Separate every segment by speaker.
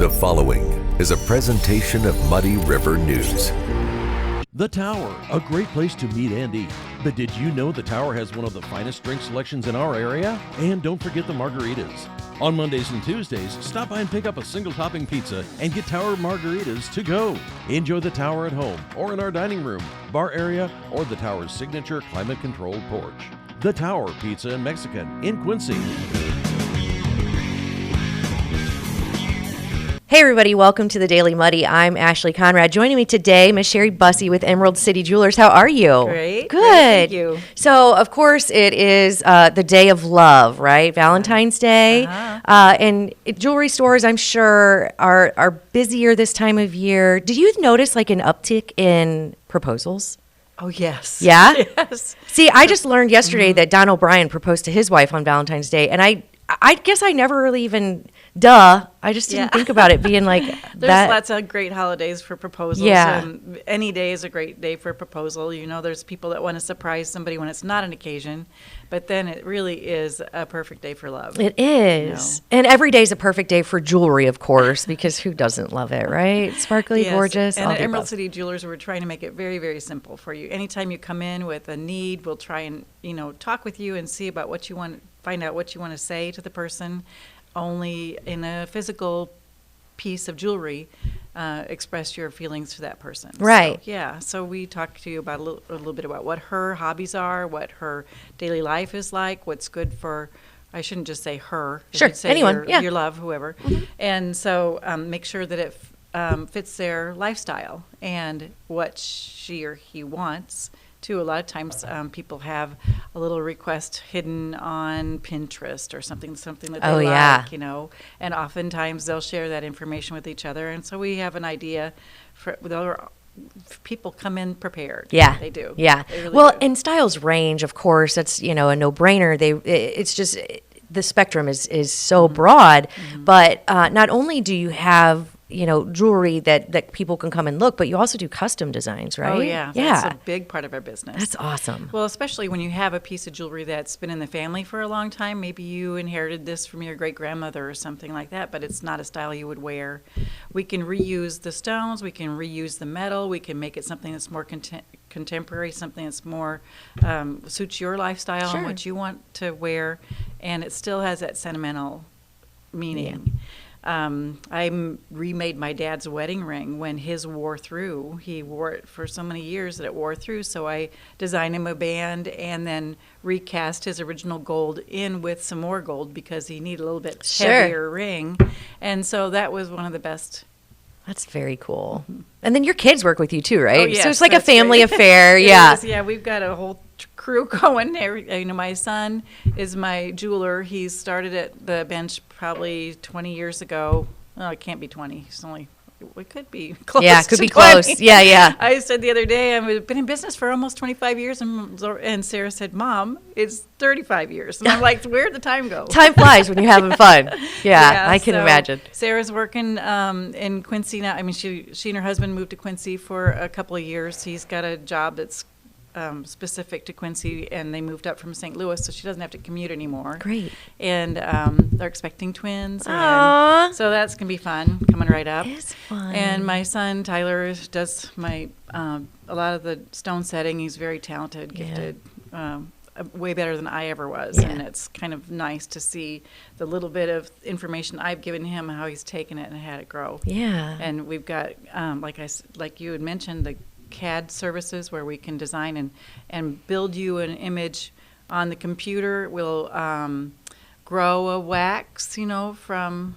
Speaker 1: The following is a presentation of Muddy River News.
Speaker 2: The Tower, a great place to meet and eat. But did you know the Tower has one of the finest drink selections in our area? And don't forget the margaritas. On Mondays and Tuesdays, stop by and pick up a single topping pizza and get Tower margaritas to go. Enjoy the Tower at home or in our dining room, bar area, or the Tower's signature climate-controlled porch. The Tower Pizza and Mexican in Quincy.
Speaker 3: Hey everybody, welcome to the Daily Muddy. I'm Ashley Conrad. Joining me today, Miss Sherry Bussey with Emerald City Jewelers. How are you?
Speaker 4: Great.
Speaker 3: Good.
Speaker 4: Thank you.
Speaker 3: So, of course, it is the day of love, right? Valentine's Day. And jewelry stores, I'm sure, are busier this time of year. Did you notice like an uptick in proposals?
Speaker 4: Oh, yes.
Speaker 3: Yeah?
Speaker 4: Yes.
Speaker 3: See, I just learned yesterday that Don O'Brien proposed to his wife on Valentine's Day, and I guess I never really even, I just didn't think about it being like
Speaker 4: There's
Speaker 3: that.
Speaker 4: lots of great holidays for proposals.
Speaker 3: Yeah.
Speaker 4: And any day is a great day for a proposal. You know, there's people that want to surprise somebody when it's not an occasion, but then it really is a perfect day for love.
Speaker 3: It is. And every day is a perfect day for jewelry, of course, because who doesn't love it, right? Sparkly,
Speaker 4: Yes.
Speaker 3: gorgeous.
Speaker 4: And
Speaker 3: all
Speaker 4: at
Speaker 3: the
Speaker 4: Emerald
Speaker 3: above.
Speaker 4: City Jewelers, we're trying to make it very, very simple for you. Anytime you come in with a need, we'll try and, talk with you and see about what you want, find out what you want to say to the person. Only in a physical piece of jewelry express your feelings to that person.
Speaker 3: Right.
Speaker 4: So we talk to you about a little bit about what her hobbies are, what her daily life is like, what's good for, I shouldn't just say her. I
Speaker 3: Sure,
Speaker 4: should say
Speaker 3: anyone,
Speaker 4: your love, whoever. And so make sure that it fits their lifestyle and what she or he wants. Too, a lot of times people have a little request hidden on Pinterest or something that they like, and oftentimes they'll share that information with each other. And so we have an idea people come in prepared.
Speaker 3: Yeah.
Speaker 4: They do.
Speaker 3: Yeah.
Speaker 4: They really
Speaker 3: Well,
Speaker 4: do.
Speaker 3: and styles range, of course. That's, a no-brainer. It's just the spectrum is so broad. But not only do you have jewelry that people can come and look, but you also do custom designs, right?
Speaker 4: Oh, yeah. That's a big part of our business.
Speaker 3: That's awesome.
Speaker 4: Well, especially when you have a piece of jewelry that's been in the family for a long time. Maybe you inherited this from your great-grandmother or something like that, but it's not a style you would wear. We can reuse the stones. We can reuse the metal. We can make it something that's more contemporary, something that's more suits your lifestyle and what you want to wear, and it still has that sentimental meaning. Yeah. I remade my dad's wedding ring when his wore through. He wore it for so many years that it wore through, so I designed him a band and then recast his original gold in with some more gold because he needed a little bit heavier ring. And so that was one of the best.
Speaker 3: That's very cool. And then your kids work with you too, right?
Speaker 4: Oh, yes,
Speaker 3: so it's like a family
Speaker 4: great.
Speaker 3: affair.
Speaker 4: It
Speaker 3: Yeah.
Speaker 4: is, yeah, we've got a whole crew going there. My son is my jeweler. He started at the bench probably 20 years ago. Oh, it can't be 20. He's only, it could be close.
Speaker 3: Yeah, it could
Speaker 4: to
Speaker 3: be
Speaker 4: 20.
Speaker 3: close. Yeah.
Speaker 4: I said the other day, I've been in business for almost 25 years, and Sarah said, Mom, it's 35 years. And I'm like, where'd the time go?
Speaker 3: Time flies when you're having fun. Yeah, I can imagine.
Speaker 4: Sarah's working in Quincy now. I mean, she and her husband moved to Quincy for a couple of years. He's got a job that's specific to Quincy, and they moved up from St. Louis, so she doesn't have to commute anymore.
Speaker 3: Great.
Speaker 4: And they're expecting twins.
Speaker 3: Aww.
Speaker 4: And so that's going to be fun, coming right up.
Speaker 3: It's fun.
Speaker 4: And my son, Tyler, does a lot of the stone setting. He's very talented, gifted, way better than I ever was.
Speaker 3: Yeah.
Speaker 4: And it's kind of nice to see the little bit of information I've given him, how he's taken it and had it grow.
Speaker 3: Yeah.
Speaker 4: And we've got, like you had mentioned, the CAD services where we can design and build you an image on the computer. We'll grow a wax, from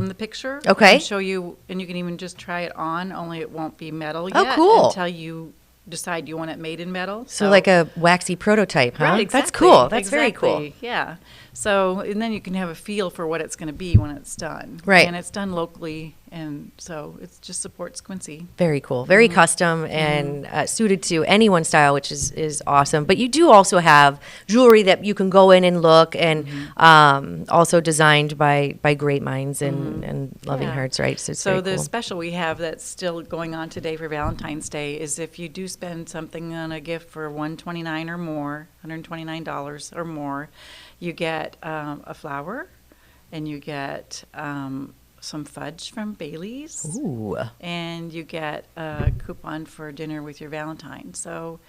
Speaker 4: the picture.
Speaker 3: Okay.
Speaker 4: And show you, and you can even just try it on, only it won't be metal
Speaker 3: Oh,
Speaker 4: yet
Speaker 3: cool.
Speaker 4: until you decide you want it made in metal.
Speaker 3: So like a waxy prototype, huh?
Speaker 4: Right, exactly.
Speaker 3: That's cool. That's very cool.
Speaker 4: Exactly, yeah. So, and then you can have a feel for what it's going to be when it's done.
Speaker 3: Right.
Speaker 4: And it's done locally, and so it just supports Quincy.
Speaker 3: Very cool. Very custom and suited to anyone's style, which is awesome. But you do also have jewelry that you can go in and look, and also designed by great minds and loving hearts, right? So it's
Speaker 4: So
Speaker 3: very
Speaker 4: the
Speaker 3: cool.
Speaker 4: special we have that's still going on today for Valentine's Day is if you do spend something on a gift for $129 or more, $129 or more, you get a flower, and you get some fudge from Bailey's.
Speaker 3: Ooh.
Speaker 4: And you get a coupon for dinner with your Valentine. So,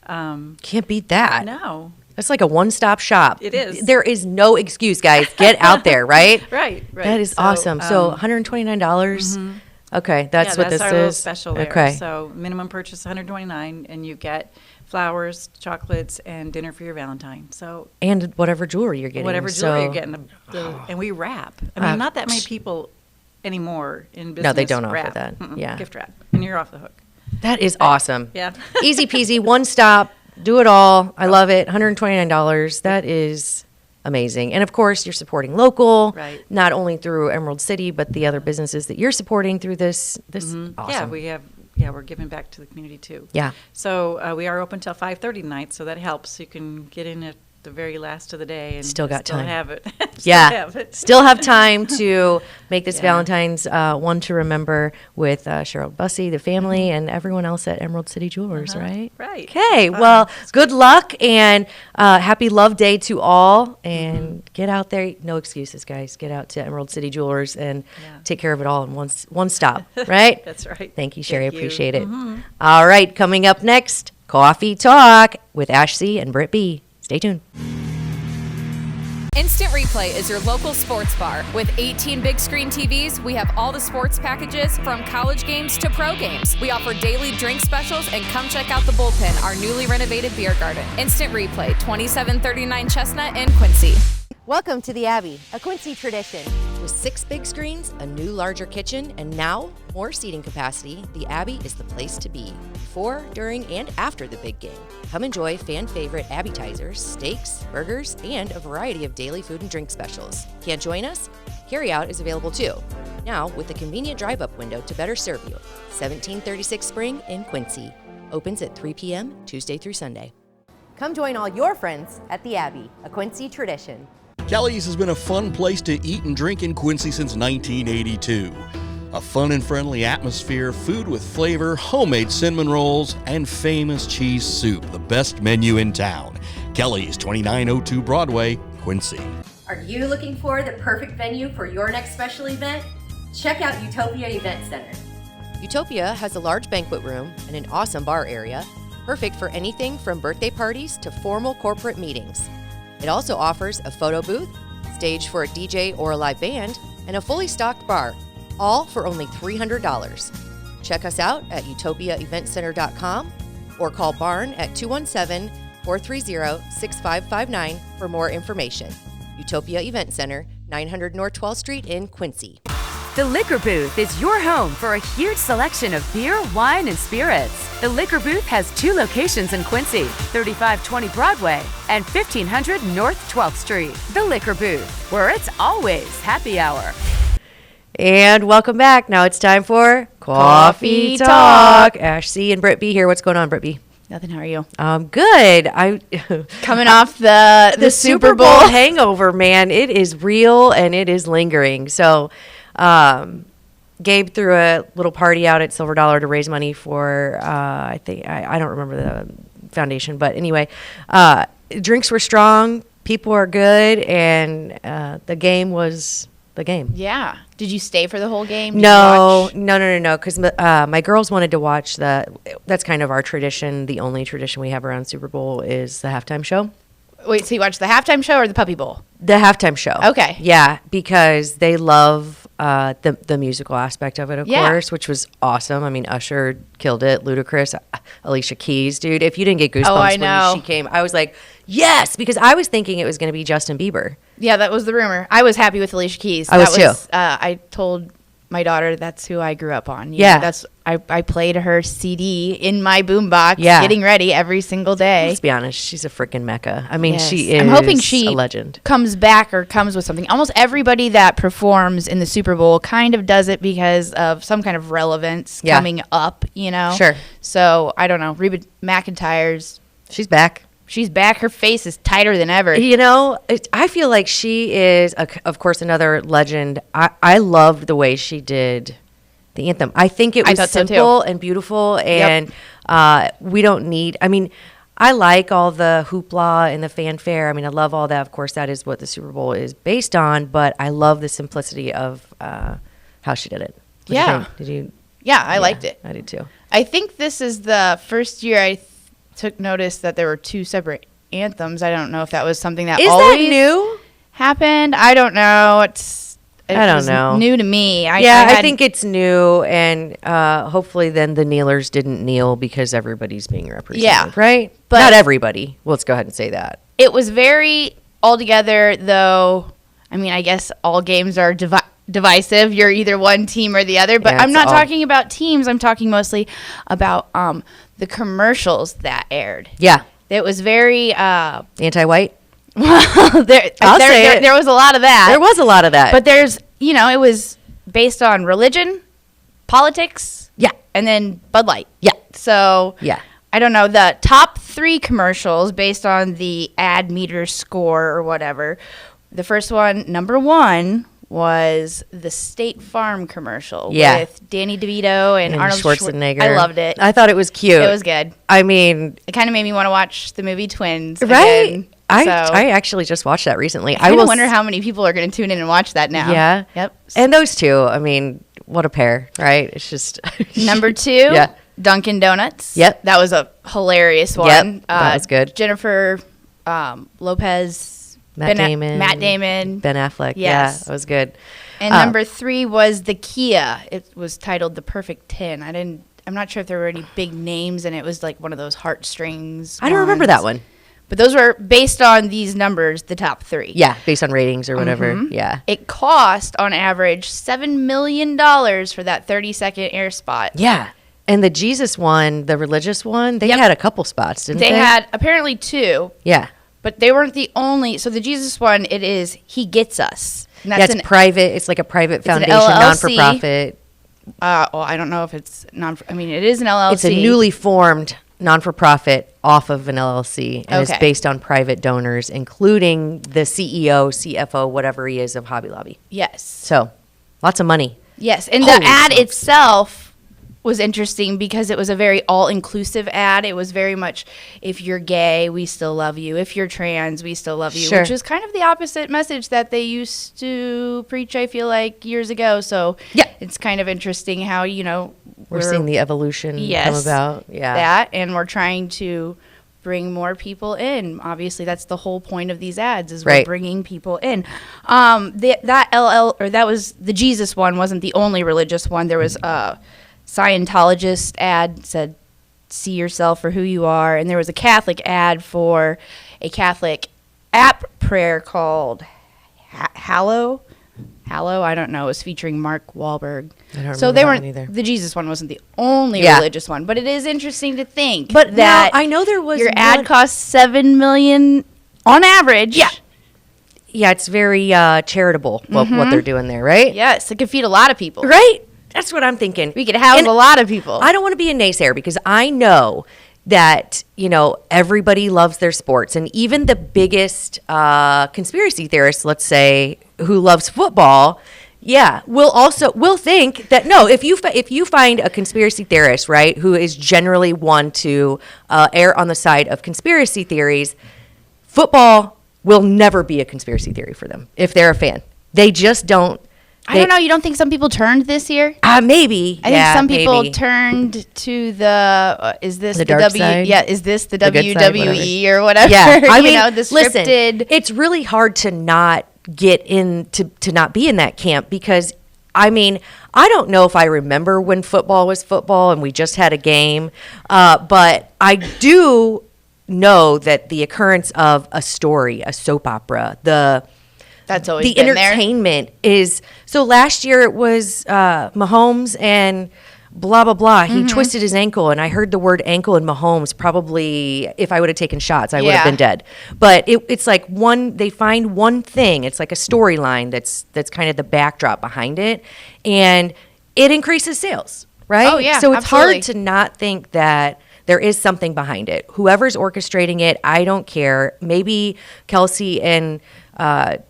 Speaker 3: Can't beat that.
Speaker 4: no.
Speaker 3: It's like a one-stop shop.
Speaker 4: It is.
Speaker 3: There is no excuse, guys. Get out there, right?
Speaker 4: Right.
Speaker 3: That is awesome. So $129. Okay, that's what this
Speaker 4: our little
Speaker 3: is.
Speaker 4: special there.
Speaker 3: Okay.
Speaker 4: So minimum purchase $129, and you get flowers, chocolates, and dinner for your Valentine. So
Speaker 3: And whatever jewelry you're getting.
Speaker 4: whatever jewelry
Speaker 3: So-
Speaker 4: you're getting, and we wrap. I mean, not that many people anymore in business.
Speaker 3: No, they don't offer
Speaker 4: wrap.
Speaker 3: that. Yeah.
Speaker 4: Gift wrap, and you're off the hook.
Speaker 3: That is awesome.
Speaker 4: Yeah.
Speaker 3: Easy peasy, one stop, do it all. I love it. $129. That is amazing. And of course, you're supporting local,
Speaker 4: Right.
Speaker 3: not only through Emerald City, but the other businesses that you're supporting through this. Awesome.
Speaker 4: Yeah, we're giving back to the community too.
Speaker 3: Yeah.
Speaker 4: So we are open till 5:30 tonight, so that helps. You can get in at the very last of the day and
Speaker 3: Still got time.
Speaker 4: have it.
Speaker 3: Yeah.
Speaker 4: have it.
Speaker 3: Still have time to make this
Speaker 4: Yeah.
Speaker 3: Valentine's one to remember with Cheryl Bussey, the family, and everyone else at Emerald City Jewelers, right?
Speaker 4: Right.
Speaker 3: Okay. Well, good luck and happy Love Day to all. And get out there. No excuses, guys. Get out to Emerald City Jewelers and
Speaker 4: Yeah.
Speaker 3: take care of it all in one stop, right?
Speaker 4: That's right.
Speaker 3: Thank you, Sherry.
Speaker 4: Thank you.
Speaker 3: Appreciate it. All right. Coming up next, Coffee Talk with Ash C. and Britt B. Stay tuned.
Speaker 5: Instant Replay is your local sports bar. With 18 big screen TVs, we have all the sports packages from college games to pro games. We offer daily drink specials, and come check out the Bullpen, our newly renovated beer garden. Instant Replay, 2739 Chestnut in Quincy.
Speaker 3: Welcome to the Abbey, a Quincy tradition. With 6 big screens, a new larger kitchen, and now more seating capacity, the Abbey is the place to be before, during, and after the big game. Come enjoy fan favorite appetizers, steaks, burgers, and a variety of daily food and drink specials. Can't join us? Carryout is available too. Now with a convenient drive-up window to better serve you. 1736 Spring in Quincy. Opens at 3 p.m. Tuesday through Sunday. Come join all your friends at the Abbey, a Quincy tradition.
Speaker 6: Kelly's has been a fun place to eat and drink in Quincy since 1982. A fun and friendly atmosphere, food with flavor, homemade cinnamon rolls, and famous cheese soup, the best menu in town. Kelly's, 2902 Broadway, Quincy.
Speaker 3: Are you looking for the perfect venue for your next special event? Check out Utopia Event Center. Utopia has a large banquet room and an awesome bar area, perfect for anything from birthday parties to formal corporate meetings. It also offers a photo booth, stage for a DJ or a live band, and a fully stocked bar, all for only $300. Check us out at utopiaeventcenter.com or call Barn at 217-430-6559 for more information. Utopia Event Center, 900 North 12th Street in Quincy.
Speaker 7: The Liquor Booth is your home for a huge selection of beer, wine, and spirits. The Liquor Booth has 2 locations in Quincy, 3520 Broadway and 1500 North 12th Street. The Liquor Booth, where it's always happy hour.
Speaker 3: And welcome back. Now it's time for Coffee Talk. Ash C. and Britt B. here. What's going on, Britt B?
Speaker 8: Nothing. How are you?
Speaker 3: Good.
Speaker 8: Coming off the
Speaker 3: Super Bowl hangover, man. It is real and it is lingering. So, Gabe threw a little party out at Silver Dollar to raise money for, I don't remember the foundation, but anyway, drinks were strong, people are good, and the game was the game.
Speaker 8: Yeah. Did you stay for the whole game? Did you
Speaker 3: No,
Speaker 8: watch?
Speaker 3: no, because my girls wanted to watch that's kind of our tradition. The only tradition we have around Super Bowl is the halftime show.
Speaker 8: Wait, so you watched the halftime show or the Puppy Bowl?
Speaker 3: The halftime show.
Speaker 8: Okay.
Speaker 3: Yeah, because they love the musical aspect of it, of
Speaker 8: Yeah.
Speaker 3: course, which was awesome. I mean, Usher killed it. Ludacris, Alicia Keys, dude. If you didn't get goosebumps
Speaker 8: I know.
Speaker 3: when she came, I was like, yes, because I was thinking it was going to be Justin Bieber.
Speaker 8: Yeah, that was the rumor. I was happy with Alicia Keys.
Speaker 3: I was too.
Speaker 8: I told my daughter that's who I grew up on. You
Speaker 3: Yeah.
Speaker 8: know, I played her CD in my boombox,
Speaker 3: Yeah.
Speaker 8: getting ready every single day.
Speaker 3: Let's be honest, she's a freaking mecca. I mean,
Speaker 8: Yes.
Speaker 3: she is
Speaker 8: I'm hoping she
Speaker 3: a legend.
Speaker 8: comes back or comes with something. Almost everybody that performs in the Super Bowl kind of does it because of some kind of relevance
Speaker 3: Yeah.
Speaker 8: coming up, you know?
Speaker 3: Sure.
Speaker 8: So, I don't know. Reba McEntire's,
Speaker 3: She's back.
Speaker 8: she's back. Her face is tighter than ever.
Speaker 3: You know, I feel like she is, of course, another legend. I loved the way she did the anthem. I think it
Speaker 8: I
Speaker 3: was
Speaker 8: thought so, too.
Speaker 3: simple and beautiful, and we don't need. I mean, I like all the hoopla and the fanfare. I mean, I love all that. Of course, that is what the Super Bowl is based on. But I love the simplicity of how she did it. What'd you
Speaker 8: Yeah.
Speaker 3: think? Did you?
Speaker 8: Yeah, I liked it.
Speaker 3: I did too.
Speaker 8: I think this is the first year I took notice that there were 2 separate anthems. I don't know if that was something that
Speaker 3: Is
Speaker 8: always
Speaker 3: that new?
Speaker 8: happened. I don't know. It
Speaker 3: I don't
Speaker 8: was
Speaker 3: know.
Speaker 8: new to me.
Speaker 3: I think it's new, and hopefully then the kneelers didn't kneel because everybody's being represented,
Speaker 8: Yeah.
Speaker 3: right?
Speaker 8: But-
Speaker 3: not everybody. Well, let's go ahead and say that.
Speaker 8: it was very altogether, though. I mean, I guess all games are divisive. You're either one team or the other. But
Speaker 3: Yeah,
Speaker 8: I'm
Speaker 3: it's
Speaker 8: not
Speaker 3: all-
Speaker 8: talking about teams. I'm talking mostly about the commercials that aired.
Speaker 3: Yeah,
Speaker 8: It was very
Speaker 3: anti-white.
Speaker 8: well. There was a lot of that.
Speaker 3: There was a lot of that,
Speaker 8: But there's, it was based on religion, politics,
Speaker 3: yeah,
Speaker 8: and then Bud Light.
Speaker 3: yeah,
Speaker 8: So
Speaker 3: yeah.
Speaker 8: I don't know, the top 3 commercials based on the ad meter score or whatever. The first one, number 1, was the State Farm commercial
Speaker 3: Yeah.
Speaker 8: with Danny DeVito and Arnold
Speaker 3: Schwarzenegger.
Speaker 8: I loved it.
Speaker 3: I thought it was cute.
Speaker 8: It was good.
Speaker 3: I mean,
Speaker 8: It kind of made me want to watch the movie Twins
Speaker 3: right?
Speaker 8: again.
Speaker 3: I
Speaker 8: So,
Speaker 3: actually just watched that recently.
Speaker 8: I
Speaker 3: will
Speaker 8: wonder how many people are going to tune in and watch that now.
Speaker 3: Yeah.
Speaker 8: Yep.
Speaker 3: And those two, I mean, what a pair, right? It's just
Speaker 8: Number 2,
Speaker 3: Yeah.
Speaker 8: Dunkin' Donuts.
Speaker 3: Yep.
Speaker 8: That was a hilarious one.
Speaker 3: Yep, that was good.
Speaker 8: Jennifer Lopez.
Speaker 3: Matt Damon, Ben Affleck.
Speaker 8: Yes.
Speaker 3: Yeah, that was good.
Speaker 8: And number 3 was the Kia. It was titled The Perfect 10. I'm not sure if there were any big names, and it was like one of those heartstrings.
Speaker 3: I don't remember that one.
Speaker 8: But those were based on these numbers, the top 3.
Speaker 3: Yeah, based on ratings or whatever.
Speaker 8: Mhm.
Speaker 3: Yeah.
Speaker 8: It cost, on average, $7 million for that 30-second air spot.
Speaker 3: Yeah. And the Jesus one, the religious one, they
Speaker 8: Yep.
Speaker 3: had a couple spots, didn't they?
Speaker 8: They had apparently 2,
Speaker 3: Yeah.
Speaker 8: but they weren't the only. So the Jesus one, it is He Gets Us. And
Speaker 3: Yeah, it's private. It's like a private
Speaker 8: an
Speaker 3: foundation,
Speaker 8: LLC.
Speaker 3: non-for-profit.
Speaker 8: well, I don't know if it's it is an LLC.
Speaker 3: It's a newly formed non-for-profit off of an LLC, and it's
Speaker 8: Okay.
Speaker 3: based on private donors, including the CEO, CFO, whatever he is of Hobby Lobby.
Speaker 8: Yes.
Speaker 3: So, lots of money.
Speaker 8: Yes, and
Speaker 3: Holy
Speaker 8: the ad
Speaker 3: smokes.
Speaker 8: itself was interesting because it was a very all-inclusive ad. It was very much, if you're gay, we still love you. If you're trans, we still love you.
Speaker 3: Sure.
Speaker 8: Which is kind of the opposite message that they used to preach, I feel like, years ago. So
Speaker 3: Yeah.
Speaker 8: it's kind of interesting how,
Speaker 3: We're seeing the evolution come
Speaker 8: Yes,
Speaker 3: about. Yeah.
Speaker 8: that, and we're trying to bring more people in. Obviously, that's the whole point of these ads, is we're
Speaker 3: Right.
Speaker 8: bringing people in. That was the Jesus one wasn't the only religious one. There was a Scientologist ad said, "See yourself for who you are," and there was a Catholic ad for a Catholic app prayer called Hallow. I don't know. It was featuring Mark Wahlberg.
Speaker 3: I don't
Speaker 8: So
Speaker 3: remember
Speaker 8: they
Speaker 3: that
Speaker 8: weren't.
Speaker 3: one either.
Speaker 8: The Jesus one wasn't the only
Speaker 3: Yeah.
Speaker 8: religious one, but it is interesting to think.
Speaker 3: But
Speaker 8: that
Speaker 3: now, I know there was
Speaker 8: your
Speaker 3: one-
Speaker 8: ad costs $7 million on average.
Speaker 3: Yeah. Yeah, it's very charitable what they're doing there, right?
Speaker 8: Yes, it could feed a lot of people.
Speaker 3: Right? That's what I'm thinking.
Speaker 8: We could house
Speaker 3: And
Speaker 8: a lot of people.
Speaker 3: I don't want to be a naysayer because I know that, everybody loves their sports. And even the biggest conspiracy theorists, let's say, who loves football, will think that, no, if you find a conspiracy theorist, right, who is generally one to err on the side of conspiracy theories, football will never be a conspiracy theory for them if they're a fan. They just don't.
Speaker 8: I don't know. You don't think some people turned this year?
Speaker 3: Maybe.
Speaker 8: I think some people
Speaker 3: maybe.
Speaker 8: turned to the is this
Speaker 3: The
Speaker 8: the,
Speaker 3: dark side?
Speaker 8: Yeah, is this the,
Speaker 3: The good side,
Speaker 8: WWE or whatever?
Speaker 3: Yeah, I mean,
Speaker 8: the scripted.
Speaker 3: listen, it's really hard to not get in to not be in that camp because I mean, I don't know if I remember when football was football and we just had a game, but I do know that the occurrence of a story, a soap opera,
Speaker 8: That's always
Speaker 3: the
Speaker 8: been there.
Speaker 3: entertainment is so last year it was Mahomes and blah blah blah. He twisted his ankle, and I heard the word ankle in Mahomes. Probably, if I would have taken shots, I would have
Speaker 8: Yeah.
Speaker 3: been dead. But it's like they find one thing. It's like a storyline that's kind of the backdrop behind it, and it increases sales, right?
Speaker 8: Oh, yeah,
Speaker 3: So it's
Speaker 8: absolutely.
Speaker 3: hard to not think that there is something behind it. Whoever's orchestrating it, I don't care. Maybe Kelsey and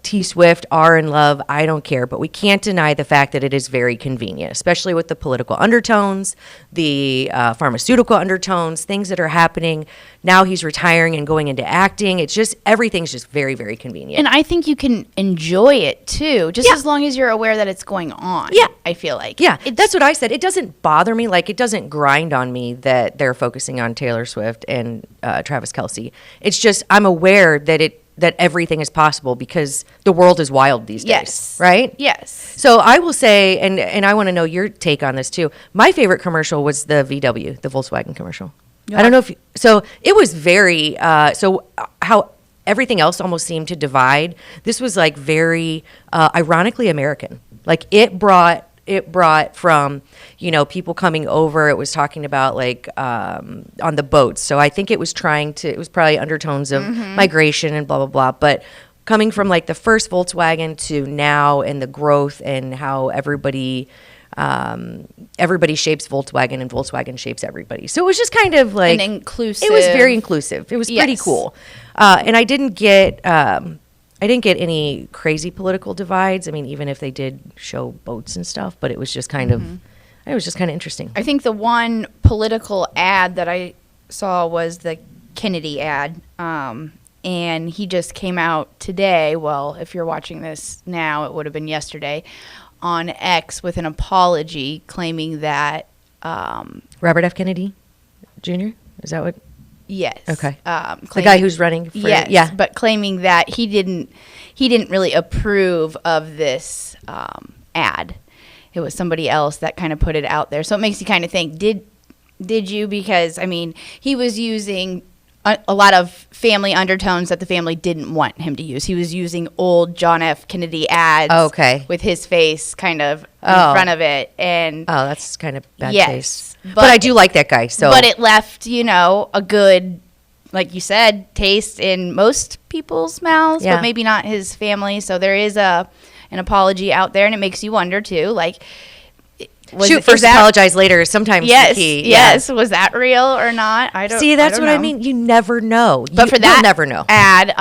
Speaker 3: T Swift are in love. I don't care. But we can't deny the fact that it is very convenient, especially with the political undertones, the pharmaceutical undertones, things that are happening. Now he's retiring and going into acting. It's just, everything's just very, very convenient.
Speaker 8: And I think you can enjoy it too, just
Speaker 3: Yeah.
Speaker 8: as long as you're aware that it's going on.
Speaker 3: Yeah.
Speaker 8: I feel like.
Speaker 3: Yeah, that's what I said. It doesn't bother me. Like, it doesn't grind on me that they're focusing on Taylor Swift and Travis Kelce. It's just, I'm aware that everything is possible because the world is wild these days.
Speaker 8: Yes.
Speaker 3: Right?
Speaker 8: Yes.
Speaker 3: So I will say, and I want to know your take on this too. My favorite commercial was the VW, the Volkswagen commercial. I don't know if so it was very how everything else almost seemed to divide. This was like very ironically American. Like it brought from, people coming over. It was talking about like on the boats. So I think it was probably undertones of migration and blah, blah, blah. But coming from like the first Volkswagen to now and the growth and how everybody shapes Volkswagen and Volkswagen shapes everybody. So it was just kind of like
Speaker 8: And inclusive.
Speaker 3: It was very inclusive. It was pretty
Speaker 8: Yes.
Speaker 3: cool. And I didn't get any crazy political divides. I mean, even if they did show boats and stuff, but it was just kind of interesting.
Speaker 8: I think the one political ad that I saw was the Kennedy ad. And he just came out today. Well, if you're watching this now, it would have been yesterday on X with an apology claiming that
Speaker 3: Robert F. Kennedy Jr. Is that what?
Speaker 8: yes.
Speaker 3: Okay. The
Speaker 8: Claiming,
Speaker 3: guy who's running for
Speaker 8: yes, but claiming that he didn't really approve of this ad. It was somebody else that kind of put it out there. So it makes you kind of think, did you? Because I mean, he was using a lot of family undertones that the family didn't want him to use. He was using old John F. Kennedy ads with his face kind of in front of it. And
Speaker 3: that's kind of bad
Speaker 8: yes,
Speaker 3: taste. But I do like that guy. So,
Speaker 8: but it left, a good, like you said, taste in most people's mouths,
Speaker 3: Yeah.
Speaker 8: but maybe not his family. So there is an apology out there, and it makes you wonder too, like,
Speaker 3: shoot first, apologize later. Sometimes
Speaker 8: yes,
Speaker 3: the key.
Speaker 8: yes. Was that real or not? I don't
Speaker 3: see. That's
Speaker 8: I don't
Speaker 3: what I
Speaker 8: know.
Speaker 3: mean. You never know.
Speaker 8: But for that
Speaker 3: you'll never know.
Speaker 8: ad,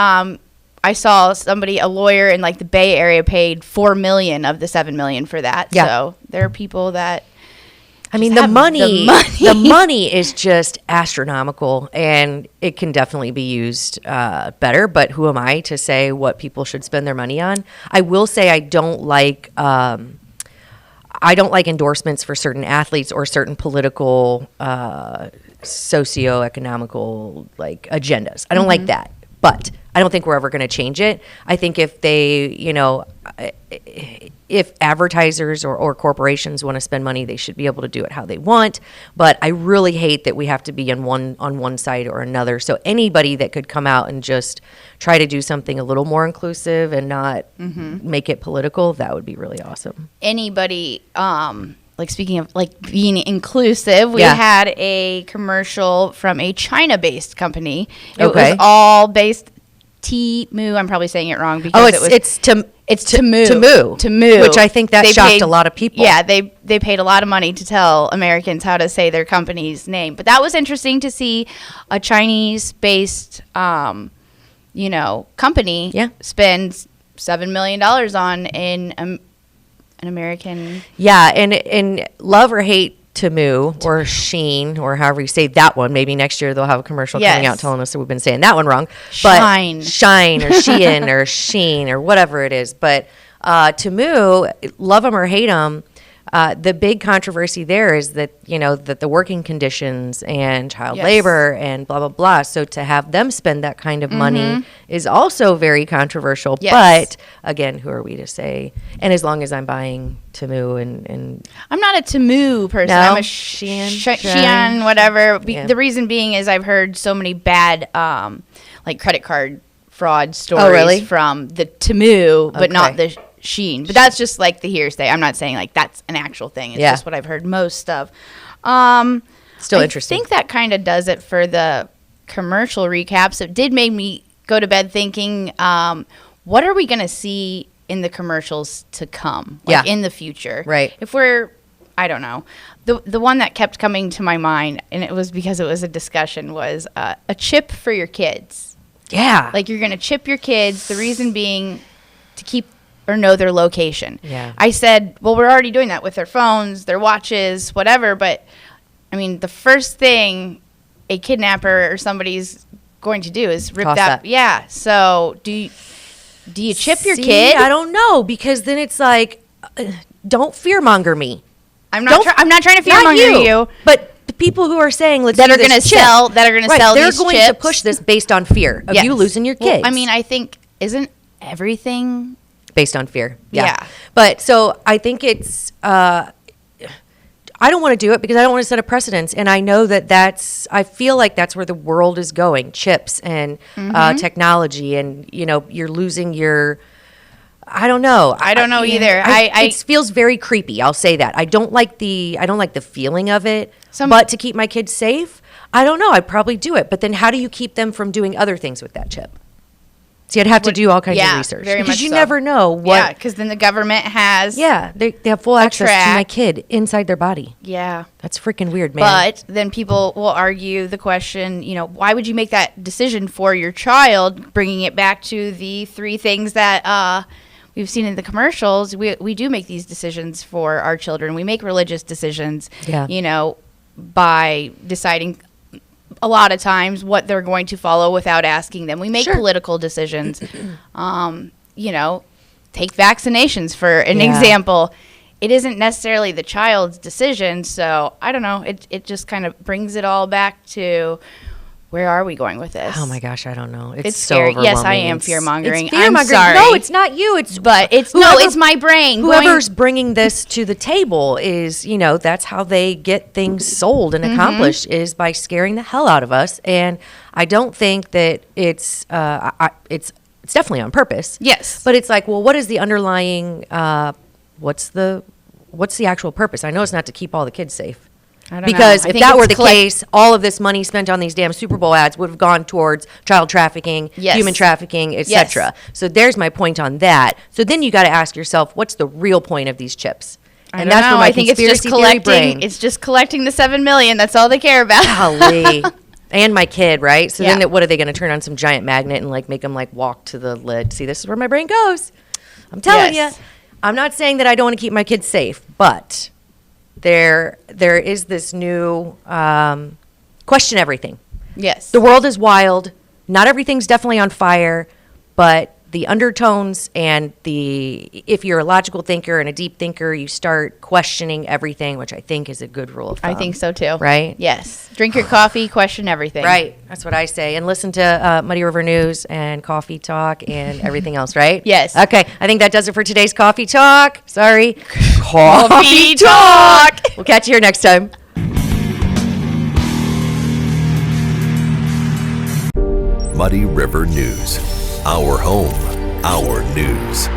Speaker 8: I saw a lawyer in like the Bay Area paid $4 million of the $7 million for that.
Speaker 3: Yeah.
Speaker 8: So there are people that.
Speaker 3: I mean,
Speaker 8: just
Speaker 3: the
Speaker 8: have
Speaker 3: money,
Speaker 8: the money.
Speaker 3: the money is just astronomical, and it can definitely be used better. But who am I to say what people should spend their money on? I will say I don't like endorsements for certain athletes or certain political, socioeconomical like agendas. I don't like that, but I don't think we're ever going to change it. I think if they, if advertisers or corporations want to spend money, they should be able to do it how they want. But I really hate that we have to be on one side or another. So anybody that could come out and just try to do something a little more inclusive and not make it political, that would be really awesome.
Speaker 8: Anybody, like speaking of like being inclusive, we
Speaker 3: Yeah.
Speaker 8: had a commercial from a China-based company. It
Speaker 3: Okay.
Speaker 8: was all based Temu. I'm probably saying it wrong because
Speaker 3: it's Temu.
Speaker 8: Temu,
Speaker 3: Which I think that
Speaker 8: They
Speaker 3: shocked
Speaker 8: paid-
Speaker 3: a lot of people.
Speaker 8: Yeah, they paid a lot of money to tell Americans how to say their company's name. But that was interesting to see a Chinese-based, company spend $7 million on an American.
Speaker 3: Yeah, and love or hate Temu or Sheen or however you say that one. Maybe next year they'll have a commercial coming
Speaker 8: Yes.
Speaker 3: out telling us that we've been saying that one wrong.
Speaker 8: Shine.
Speaker 3: But Shine or Shein or Sheen or whatever it is. But Temu, love them or hate them, the big controversy there is that, that the working conditions and child
Speaker 8: Yes.
Speaker 3: labor and blah, blah, blah. So to have them spend that kind of money is also very controversial.
Speaker 8: Yes.
Speaker 3: But again, who are we to say? And as long as I'm buying Temu and
Speaker 8: I'm not a Temu person.
Speaker 3: No?
Speaker 8: I'm a
Speaker 3: Shein?
Speaker 8: Shein, whatever.
Speaker 3: Yeah.
Speaker 8: The reason being is I've heard so many bad, like credit card fraud stories
Speaker 3: really?
Speaker 8: from the Temu, but not
Speaker 3: Okay.
Speaker 8: the Shein. But that's just like the hearsay. I'm not saying like that's an actual thing. It's
Speaker 3: Yeah.
Speaker 8: just what I've heard most of.
Speaker 3: Still
Speaker 8: I
Speaker 3: interesting.
Speaker 8: think that kind of does it for the commercial recaps. It did make me go to bed thinking, what are we going to see in the commercials to come? Like
Speaker 3: Yeah.
Speaker 8: in the future.
Speaker 3: Right.
Speaker 8: If I don't know. The one that kept coming to my mind, and it was because it was a discussion, was a chip for your kids.
Speaker 3: Yeah.
Speaker 8: Like, you're going to chip your kids, the reason being to keep or know their location.
Speaker 3: Yeah.
Speaker 8: I said, well, we're already doing that with their phones, their watches, whatever. But, I mean, the first thing a kidnapper or somebody's going to do is rip
Speaker 3: Toss
Speaker 8: that.
Speaker 3: that.
Speaker 8: Yeah. So do you chip your
Speaker 3: See,
Speaker 8: kid?
Speaker 3: I don't know, because then it's like, don't fearmonger me.
Speaker 8: I'm not trying to
Speaker 3: Not
Speaker 8: fearmonger you.
Speaker 3: But the people who are saying let's
Speaker 8: That
Speaker 3: do
Speaker 8: are
Speaker 3: this
Speaker 8: gonna
Speaker 3: chip,
Speaker 8: sell- that are gonna
Speaker 3: right,
Speaker 8: sell
Speaker 3: they're
Speaker 8: these
Speaker 3: going to
Speaker 8: chips.
Speaker 3: push this based on fear of
Speaker 8: Yes.
Speaker 3: you losing your
Speaker 8: Well,
Speaker 3: kids.
Speaker 8: I mean, I think, isn't everything
Speaker 3: based on fear.
Speaker 8: Yeah.
Speaker 3: But so I think it's, I don't want to do it because I don't want to set a precedence. And I know I feel like that's where the world is going, chips and technology. And, you're losing your, I don't know.
Speaker 8: I don't know either.
Speaker 3: It feels very creepy. I'll say that. I don't like the feeling of it. But to keep my kids safe, I don't know. I'd probably do it. But then how do you keep them from doing other things with that chip? See, I'd have to do all kinds of research
Speaker 8: very
Speaker 3: because
Speaker 8: much
Speaker 3: you
Speaker 8: so.
Speaker 3: never know what.
Speaker 8: Yeah, because then the government has.
Speaker 3: Yeah, they have full access to my
Speaker 8: track.
Speaker 3: kid inside their body.
Speaker 8: Yeah.
Speaker 3: That's freaking weird, man.
Speaker 8: But then people will argue the question, why would you make that decision for your child? Bringing it back to the 3 things that we've seen in the commercials. We do make these decisions for our children. We make religious decisions, by deciding a lot of times what they're going to follow without asking them. We make political decisions. Take vaccinations for an example. It isn't necessarily the child's decision, so I don't know. It just kind of brings it all back to where are we going with this?
Speaker 3: Oh my gosh, I don't know.
Speaker 8: It's
Speaker 3: so
Speaker 8: scary. Yes, I
Speaker 3: overwhelming.
Speaker 8: am fear-mongering.
Speaker 3: It's fear-mongering.
Speaker 8: I'm sorry.
Speaker 3: No, it's not you. It's
Speaker 8: it's my brain.
Speaker 3: Whoever's bringing this to the table is, that's how they get things sold and accomplished is by scaring the hell out of us. And I don't think that it's definitely on purpose.
Speaker 8: Yes.
Speaker 3: But it's like, well, what is the underlying? What's the actual purpose? I know it's not to keep all the kids safe.
Speaker 8: I don't
Speaker 3: Because
Speaker 8: know. I
Speaker 3: if
Speaker 8: think
Speaker 3: that
Speaker 8: it's
Speaker 3: were the case, all of this money spent on these damn Super Bowl ads would have gone towards child trafficking,
Speaker 8: Yes.
Speaker 3: human trafficking, etc.
Speaker 8: Yes.
Speaker 3: So there's my point on that. So then you got to ask yourself, what's the real point of these chips?
Speaker 8: I think it's just collecting. It's just collecting the $7 million. That's all they care about.
Speaker 3: Golly. And my kid, right? So
Speaker 8: Yeah.
Speaker 3: then what are they going to turn on some giant magnet and make them walk to the lid? See, this is where my brain goes. I'm telling
Speaker 8: Yes.
Speaker 3: you. I'm not saying that I don't want to keep my kids safe, but there is this new question everything.
Speaker 8: Yes.
Speaker 3: The world is wild. Not everything's definitely on fire, but the undertones and if you're a logical thinker and a deep thinker, you start questioning everything, which I think is a good rule of thumb.
Speaker 8: I think so too.
Speaker 3: Right?
Speaker 8: Yes. Drink your coffee, question everything.
Speaker 3: Right. That's what I say. And listen to Muddy River News and Coffee Talk and everything else, right?
Speaker 8: Yes.
Speaker 3: Okay. I think that does it for today's Coffee Talk. Sorry.
Speaker 8: Coffee Talk.
Speaker 3: We'll catch you here next time.
Speaker 1: Muddy River News. Our home, our news.